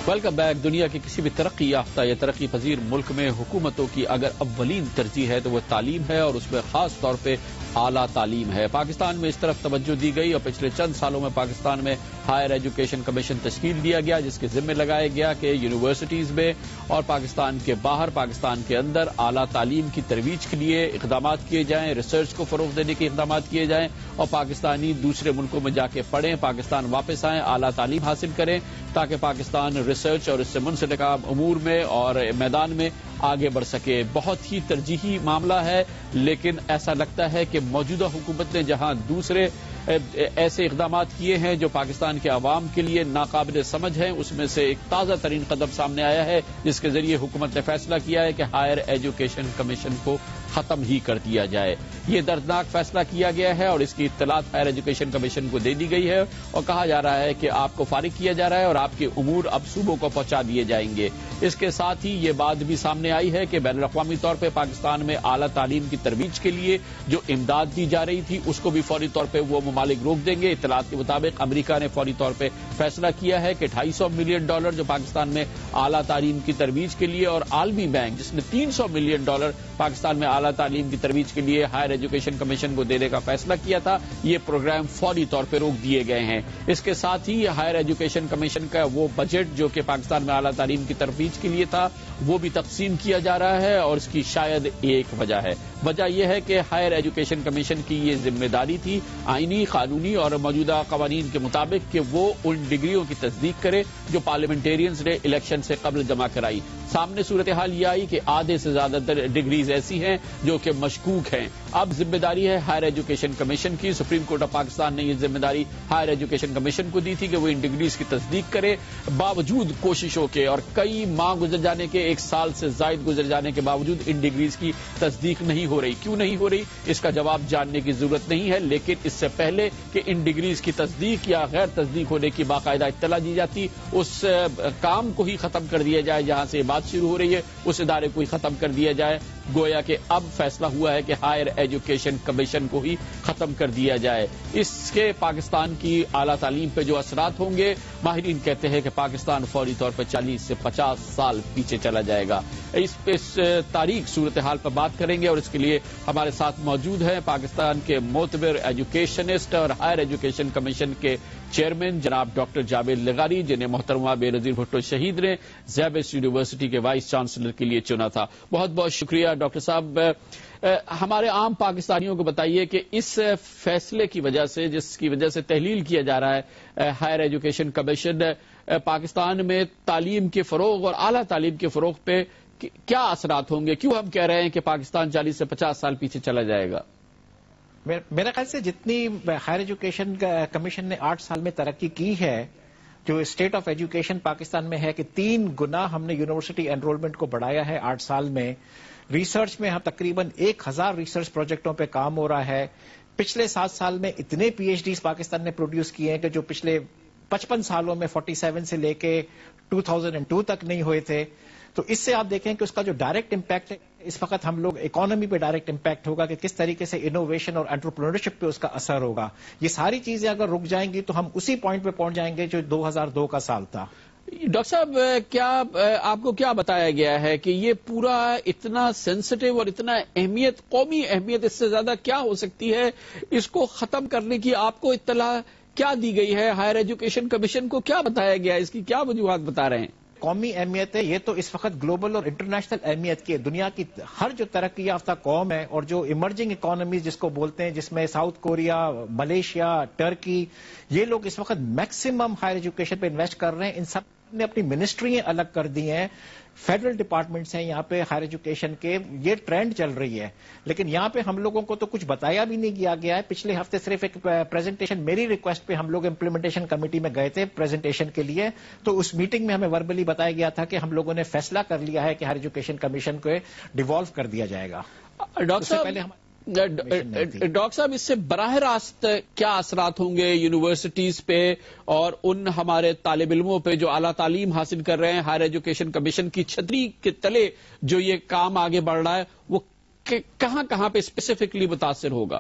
Welcome back. دنیا کے کسی بھی ترقی یافتہ یا ترقی پذیر ملک میں حکومتوں کی اگر اولین ترجیح ہے تو وہ تعلیم ہے، اور اس میں خاص طور پہ اعلیٰ تعلیم ہے۔ پاکستان میں اس طرف توجہ دی گئی اور پچھلے چند سالوں میں پاکستان میں ہائر ایجوکیشن کمیشن تشکیل دیا گیا، جس کے ذمہ لگایا گیا کہ یونیورسٹیز میں اور پاکستان کے باہر، پاکستان کے اندر اعلیٰ تعلیم کی ترویج کے لیے اقدامات کیے جائیں، ریسرچ کو فروغ دینے کے اقدامات کیے جائیں، اور پاکستانی دوسرے ملکوں میں جا کے پڑھیں، پاکستان واپس آئیں، اعلیٰ تعلیم حاصل کریں، تاکہ پاکستان ریسرچ اور اس سے منسلک امور میں اور میدان میں آگے بڑھ سکے۔ بہت ہی ترجیحی معاملہ ہے، لیکن ایسا لگتا ہے کہ موجودہ حکومت نے جہاں دوسرے ایسے اقدامات کیے ہیں جو پاکستان کے عوام کے لیے ناقابل سمجھ ہیں، اس میں سے ایک تازہ ترین قدم سامنے آیا ہے، جس کے ذریعے حکومت نے فیصلہ کیا ہے کہ ہائر ایجوکیشن کمیشن کو ختم ہی کر دیا جائے۔ یہ دردناک فیصلہ کیا گیا ہے اور اس کی اطلاعات ہائر ایجوکیشن کمیشن کو دے دی گئی ہے، اور کہا جا رہا ہے کہ آپ کو فارغ کیا جا رہا ہے اور آپ کے امور اب صوبوں کو پہنچا دیے جائیں گے۔ اس کے ساتھ ہی یہ بات بھی سامنے آئی ہے کہ بین الاقوامی طور پہ پاکستان میں اعلیٰ تعلیم کی ترویج کے لیے جو امداد دی جا رہی تھی، اس کو بھی فوری طور پہ وہ ممالک روک دیں گے۔ اطلاعات کے مطابق امریکہ نے فوری طور پہ فیصلہ کیا ہے کہ $250 ملین جو پاکستان میں اعلیٰ تعلیم کی ترویج کے لیے، اور عالمی بینک جس نے $300 ملین پاکستان میں اعلیٰ تعلیم کی ترویج کے لیے ہائر ایجوکیشن کمیشن کو دینے کا فیصلہ کیا تھا، یہ پروگرام فوری طور پہ روک دیے گئے ہیں۔ اس کے ساتھ ہی ہائر ایجوکیشن کمیشن کا وہ بجٹ جو کہ پاکستان میں اعلیٰ تعلیم کی ترویج کے لیے تھا، وہ بھی تقسیم کیا جا رہا ہے، اور اس کی شاید ایک وجہ ہے۔ وجہ یہ ہے کہ ہائر ایجوکیشن کمیشن کی یہ ذمہ داری تھی آئینی، قانونی اور موجودہ قوانین کے مطابق کہ وہ ان ڈگریوں کی تصدیق کرے جو پارلیمنٹیرینز نے الیکشن سے قبل جمع کرائی۔ سامنے صورتحال یہ آئی کہ آدھے سے زیادہ ڈگریز ایسی ہیں جو کہ مشکوک ہیں۔ اب ذمہ داری ہے ہائر ایجوکیشن کمیشن کی۔ سپریم کورٹ آف پاکستان نے یہ ذمہ داری ہائر ایجوکیشن کمیشن کو دی تھی کہ وہ ان ڈگریز کی تصدیق کرے، باوجود کوششوں کے اور کئی ماہ گزر جانے کے، 1 سال سے زائد گزر جانے کے باوجود ان ڈگریز کی تصدیق نہیں ہو رہی۔ کیوں نہیں ہو رہی، اس کا جواب جاننے کی ضرورت نہیں ہے، لیکن اس سے پہلے کہ ان ڈگریز کی تصدیق یا غیر تصدیق ہونے کی باقاعدہ اطلاع دی جاتی، اس کام کو ہی ختم کر دیا جائے جہاں سے یہ بات شروع ہو رہی ہے، اس ادارے کو ہی ختم کر دیا جائے۔ گویا کہ اب فیصلہ ہوا ہے کہ ہائر ایجوکیشن کمیشن کو ہی ختم کر دیا جائے۔ اس کے پاکستان کی اعلیٰ تعلیم پہ جو اثرات ہوں گے، ماہرین کہتے ہیں کہ پاکستان فوری طور پر 40 سے 50 سال پیچھے چلا جائے گا۔ اس تاریخ صورتحال پر بات کریں گے، اور اس کے لیے ہمارے ساتھ موجود ہیں پاکستان کے معتبر ایجوکیشنسٹ اور ہائر ایجوکیشن کمیشن کے چیئرمین جناب ڈاکٹر جاوید لغاری، جنہیں محترمہ بے نظیر بھٹو شہید نے زیبس یونیورسٹی کے وائس چانسلر کے لیے چنا تھا۔ بہت بہت شکریہ ڈاکٹر صاحب۔ ہمارے عام پاکستانیوں کو بتائیے کہ اس فیصلے کی وجہ سے، جس کی وجہ سے تحلیل کیا جا رہا ہے ہائر ایجوکیشن کمیشن، پاکستان میں تعلیم کے فروغ اور اعلیٰ تعلیم کے فروغ پہ کیا اثرات ہوں گے؟ کیوں ہم کہہ رہے ہیں کہ پاکستان 40 سے 50 سال پیچھے چلا جائے گا؟ میرے خیال سے جتنی ہائر ایجوکیشن کمیشن نے 8 سال میں ترقی کی ہے، جو اسٹیٹ آف ایجوکیشن پاکستان میں ہے کہ 3 گنا ہم نے یونیورسٹی انرولمنٹ کو بڑھایا ہے 8 سال میں۔ ریسرچ میں ہم تقریباً 1000 ریسرچ پروجیکٹوں پہ کام ہو رہا ہے۔ پچھلے 7 سال میں اتنے پی ایچ ڈیز پاکستان نے پروڈیوس کیے ہیں کہ جو پچھلے 55 سالوں میں 47 سے لے کے 2002 تک نہیں ہوئے تھے۔ تو اس سے آپ دیکھیں کہ اس کا جو ڈائریکٹ امپیکٹ ہے، اس وقت ہم لوگ اکانومی پہ ڈائریکٹ امپیکٹ ہوگا کہ کس طریقے سے انوویشن اور انٹرپرینورشپ پہ اس کا اثر ہوگا۔ یہ ساری چیزیں اگر رک جائیں گی تو ہم اسی پوائنٹ پہ پہنچ جائیں گے جو 2002 کا سال تھا۔ ڈاکٹر صاحب، کیا آپ کو کیا بتایا گیا ہے کہ یہ پورا اتنا سینسٹیو اور اتنا اہمیت، قومی اہمیت اس سے زیادہ کیا ہو سکتی ہے، اس کو ختم کرنے کی آپ کو اطلاع کیا دی گئی ہے؟ ہائر ایجوکیشن کمیشن کو کیا بتایا گیا ہے؟ اس کی کیا وجوہات بتا رہے ہیں؟ قومی اہمیت ہے، یہ تو اس وقت گلوبل اور انٹرنیشنل اہمیت کی ہے۔ دنیا کی ہر جو ترقی یافتہ قوم ہے اور جو ایمرجنگ اکانومیز جس کو بولتے ہیں، جس میں ساؤتھ کوریا، ملیشیا، ٹرکی، یہ لوگ اس وقت میکسیمم ہائر ایجوکیشن پہ انویسٹ کر رہے ہیں۔ ان سب نے اپنی منسٹریاں الگ کر دی ہیں، فیڈرل ڈپارٹمنٹس ہیں یہاں پہ ہائر ایجوکیشن کے، یہ ٹرینڈ چل رہی ہے۔ لیکن یہاں پہ ہم لوگوں کو تو کچھ بتایا بھی نہیں گیا ہے۔ پچھلے ہفتے صرف ایک پریزنٹیشن میری ریکویسٹ پہ ہم لوگ امپلیمنٹیشن کمیٹی میں گئے تھے پریزنٹیشن کے لیے، تو اس میٹنگ میں ہمیں وربلی بتایا گیا تھا کہ ہم لوگوں نے فیصلہ کر لیا ہے کہ ہائر ایجوکیشن کمیشن کو ڈیوالو کر دیا جائے گا۔ ڈاکٹر صاحب، اس سے براہ راست کیا اثرات ہوں گے یونیورسٹیز پہ اور ان ہمارے طالب علموں پہ جو اعلیٰ تعلیم حاصل کر رہے ہیں؟ ہائر ایجوکیشن کمیشن کی چھتری کے تلے جو یہ کام آگے بڑھ رہا ہے، وہ کہاں کہاں پہ اسپیسیفکلی متاثر ہوگا؟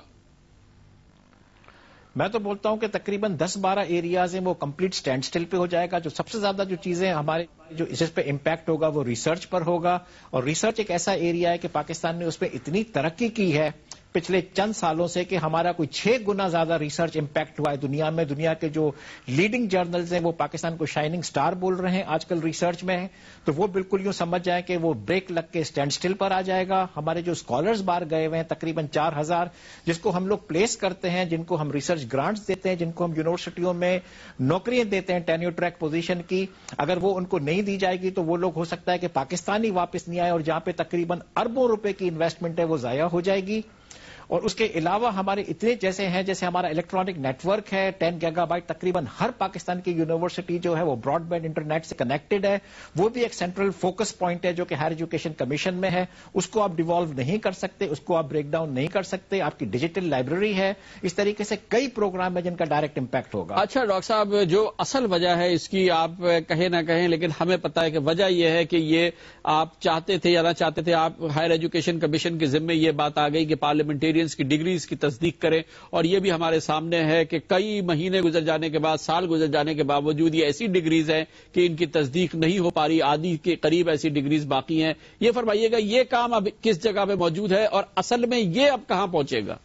میں تو بولتا ہوں کہ تقریباً 10-12 ایریاز ہیں وہ کمپلیٹ سٹینڈ سٹل پہ ہو جائے گا. جو سب سے زیادہ جو چیزیں ہمارے جو اس پہ امپیکٹ ہوگا وہ ریسرچ پر ہوگا, اور ریسرچ ایک ایسا ایریا ہے کہ پاکستان نے اس پہ اتنی ترقی کی ہے پچھلے چند سالوں سے کہ ہمارا کوئی 6 گنا زیادہ ریسرچ امپیکٹ ہوا ہے دنیا میں. دنیا کے جو لیڈنگ جرنلز ہیں وہ پاکستان کو شائننگ سٹار بول رہے ہیں آج کل ریسرچ میں, تو وہ بالکل یوں سمجھ جائیں کہ وہ بریک لگ کے سٹینڈ سٹل پر آ جائے گا. ہمارے جو اسکالرز باہر گئے ہوئے ہیں تقریباً 4000 جس کو ہم لوگ پلیس کرتے ہیں, جن کو ہم ریسرچ گرانٹس دیتے ہیں, جن کو ہم یونیورسٹیوں میں نوکریاں دیتے ہیں ٹینیور ٹریک پوزیشن کی, اگر وہ ان کو نہیں دی جائے گی تو وہ لوگ ہو سکتا ہے کہ پاکستانی واپس نہیں آئے, اور جہاں پہ تقریباً اربوں روپے کی انویسٹمنٹ ہے وہ ضائع ہو جائے گی. اور اس کے علاوہ ہمارے اتنے جیسے ہیں, جیسے ہمارا الیکٹرانک نیٹ ورک ہے 10 گیگا بائٹ, تقریباً ہر پاکستان کی یونیورسٹی جو ہے وہ براڈ بینڈ انٹرنیٹ سے کنیکٹڈ ہے. وہ بھی ایک سینٹرل فوکس پوائنٹ ہے جو کہ ہائر ایجوکیشن کمیشن میں ہے. اس کو آپ ڈیوالو نہیں کر سکتے, اس کو آپ بریک ڈاؤن نہیں کر سکتے. آپ کی ڈیجیٹل لائبریری ہے. اس طریقے سے کئی پروگرام ہیں جن کا ڈائریکٹ امپیکٹ ہوگا. اچھا ڈاکٹر صاحب, جو اصل وجہ ہے اس کی آپ کہیں نہ کہیں, لیکن ہمیں پتا ہے کہ وجہ یہ ہے کہ یہ آپ چاہتے تھے یا نہ چاہتے تھے, آپ ہائر ایجوکیشن کمیشن کے ذمے یہ بات آ گئی کہ پارلیمنٹیرینز کی ڈگریز کی تصدیق کریں, اور یہ بھی ہمارے سامنے ہے کہ کئی مہینے گزر جانے کے بعد, سال گزر جانے کے باوجود یہ ایسی ڈگریز ہیں کہ ان کی تصدیق نہیں ہو پا رہی, آدھی کے قریب ایسی ڈگریز باقی ہیں. یہ فرمائیے گا یہ کام اب کس جگہ پہ موجود ہے اور اصل میں یہ اب کہاں پہنچے گا؟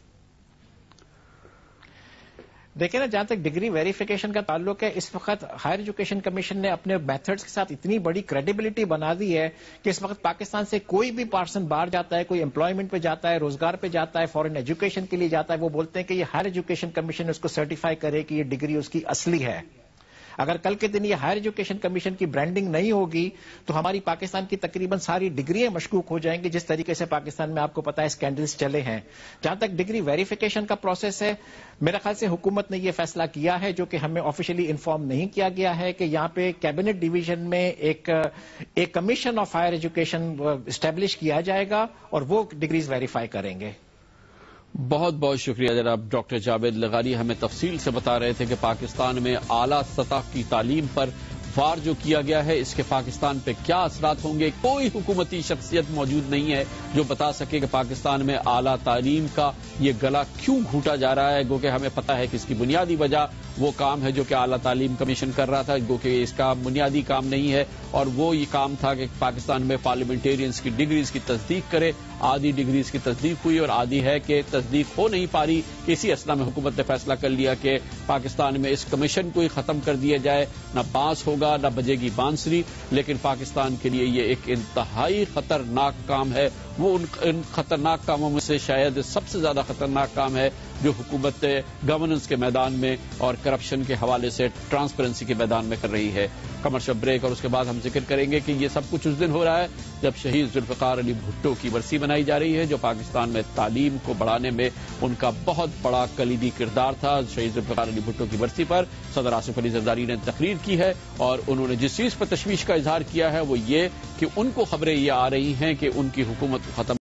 دیکھیں نا, جہاں تک ڈگری ویریفیکیشن کا تعلق ہے, اس وقت ہائر ایجوکیشن کمیشن نے اپنے میتھڈز کے ساتھ اتنی بڑی کریڈیبلٹی بنا دی ہے کہ اس وقت پاکستان سے کوئی بھی پرسن باہر جاتا ہے, کوئی امپلائمنٹ پہ جاتا ہے, روزگار پہ جاتا ہے, فارن ایجوکیشن کے لیے جاتا ہے, وہ بولتے ہیں کہ یہ ہائر ایجوکیشن کمیشن اس کو سرٹیفائی کرے کہ یہ ڈگری اس کی اصلی ہے. اگر کل کے دن یہ ہائر ایجوکیشن کمیشن کی برانڈنگ نہیں ہوگی تو ہماری پاکستان کی تقریباً ساری ڈگریاں مشکوک ہو جائیں گی, جس طریقے سے پاکستان میں آپ کو پتا ہے اسکینڈلز چلے ہیں. جہاں تک ڈگری ویریفیکیشن کا پروسیس ہے, میرا خیال سے حکومت نے یہ فیصلہ کیا ہے جو کہ ہمیں آفیشلی انفارم نہیں کیا گیا ہے کہ یہاں پہ کیبنٹ ڈویژن میں ایک commission of higher education establish کیا جائے گا اور وہ ڈگریز ویریفائی کریں گے. بہت بہت شکریہ جناب ڈاکٹر جاوید لغاری, ہمیں تفصیل سے بتا رہے تھے کہ پاکستان میں اعلیٰ سطح کی تعلیم پر وار جو کیا گیا ہے اس کے پاکستان پہ کیا اثرات ہوں گے. کوئی حکومتی شخصیت موجود نہیں ہے جو بتا سکے کہ پاکستان میں اعلیٰ تعلیم کا یہ گلا کیوں گھوٹا جا رہا ہے, گو کہ ہمیں پتا ہے کہ اس کی بنیادی وجہ وہ کام ہے جو کہ اعلیٰ تعلیم کمیشن کر رہا تھا, گو کہ اس کا بنیادی کام نہیں ہے, اور وہ یہ کام تھا کہ پاکستان میں پارلیمنٹیرینز کی ڈگریز کی تصدیق کرے. آدھی ڈگریز کی تصدیق ہوئی اور آدھی ہے کہ تصدیق ہو نہیں پا رہی. اسی اسنا میں حکومت نے فیصلہ کر لیا کہ پاکستان میں اس کمیشن کو ہی ختم کر دیا جائے. نہ بانس ہوگا نہ بجے گی بانسری, لیکن پاکستان کے لیے یہ ایک انتہائی خطرناک کام ہے. وہ ان خطرناک کاموں میں سے شاید سب سے زیادہ خطرناک کام ہے جو حکومت گورننس کے میدان میں اور کرپشن کے حوالے سے ٹرانسپیرنسی کے میدان میں کر رہی ہے. کمرشل بریک, اور اس کے بعد ہم ذکر کریں گے کہ یہ سب کچھ اس دن ہو رہا ہے جب شہید ذوالفقار علی بھٹو کی برسی منائی جا رہی ہے, جو پاکستان میں تعلیم کو بڑھانے میں ان کا بہت بڑا کلیدی کردار تھا. شہید ذوالفقار علی بھٹو کی برسی پر صدر آصف علی زرداری نے تقریر کی ہے, اور انہوں نے جس چیز پر تشویش کا اظہار کیا ہے وہ یہ کہ ان کو خبریں یہ آ رہی ہیں کہ ان کی حکومت ختم